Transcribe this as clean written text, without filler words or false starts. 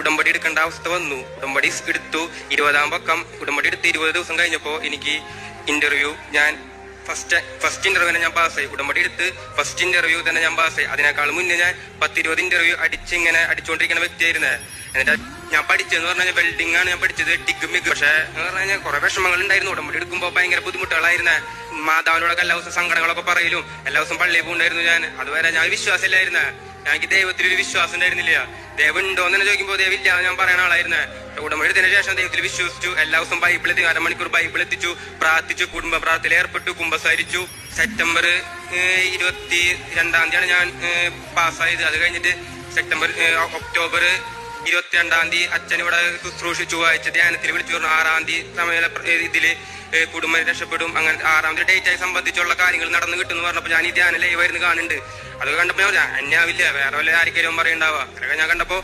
ഉടമ്പടി എടുക്കേണ്ട അവസ്ഥ വന്നു. ഉടമ്പടി എടുത്തു. 20-ാം പക്കം ഉടമ്പടി എടുത്ത് 20 ദിവസം കഴിഞ്ഞപ്പോൾ എനിക്ക് ഇന്റർവ്യൂ, ഞാൻ ഫസ്റ്റ് ഇന്റർവ്യൂ തന്നെ ഞാൻ പാസ്സായി. ഉടമ്പടി എടുത്ത് ഫസ്റ്റ് ഇന്റർവ്യൂ തന്നെ ഞാൻ പാസ്സായി. അതിനേക്കാൾ മുന്നേ ഞാൻ 10-20 ഇന്റർവ്യൂ അടിച്ചുകൊണ്ടിരിക്കുന്ന വ്യക്തിയായിരുന്നേ. എന്നിട്ട് ഞാൻ പഠിച്ചതെന്ന് പറഞ്ഞാൽ വെൽഡിംഗ് ആണ് ഞാൻ പഠിച്ചത്, ടിഗ് മിഗ്. പക്ഷെ എന്ന് പറഞ്ഞു കഴിഞ്ഞാൽ കുറെ വിഷമങ്ങൾ ഉണ്ടായിരുന്നു. ഉടമ്പടി എടുക്കുമ്പോൾ ഭയങ്കര ബുദ്ധിമുട്ടുകളായിരുന്നേ. മാതാവിനോടൊക്കെ എല്ലാ ദിവസം സങ്കടങ്ങളൊക്കെ പറയലും എല്ലാ ദിവസം പള്ളിയിൽ പോകുണ്ടായിരുന്നു. ഞാൻ അതുവരെ ഞാൻ വിശ്വാസമില്ലായിരുന്നേ. എനിക്ക് ദൈവത്തിലൊരു വിശ്വാസം ഉണ്ടായിരുന്നില്ല. ദൈവം ഉണ്ടോന്ന് തന്നെ ചോദിക്കുമ്പോൾ ദൈവമില്ല ഞാൻ പറയുന്ന ആളായിരുന്നേ. ഉടമ്പടി എടുത്തതിന് ശേഷം ദൈവത്തിൽ വിശ്വസിച്ചു. എല്ലാ ദിവസം ബൈബിൾ 1/2 ബൈബിൾ എത്തിച്ചു, പ്രാർത്ഥിച്ചു, കുടുംബ പ്രാർത്ഥനയിൽ ഏർപ്പെട്ടു, കുമ്പസാരിച്ചു. സെപ്റ്റംബർ 22-ാം തീയതിയാണ് ഞാൻ പാസ്സായത്. അത് കഴിഞ്ഞിട്ട് ഒക്ടോബർ 22-ാം തീയതി അച്ഛൻ ഇവിടെ ശുശ്രൂഷിച്ചു. വായിച്ച ധ്യാനത്തിൽ വിളിച്ചു പറഞ്ഞു 6-ാം തീയതി സമയ ഇതില് കുടുംബം രക്ഷപ്പെടും. അങ്ങനെ 6-ാം തീയതി ഡേറ്റായി സംബന്ധിച്ചുള്ള കാര്യങ്ങൾ നടന്നു കിട്ടുമെന്ന് പറഞ്ഞപ്പോൾ ഞാൻ ഈ ധ്യാനം ലൈവായിരുന്നു കാണുന്നുണ്ട്. അത് കണ്ടപ്പോൾ ഞാൻ എന്നാവില്ല വേറെ വല്ല ആർക്കെങ്കിലും പറയുണ്ടാവുക. അതൊക്കെ ഞാൻ കണ്ടപ്പോ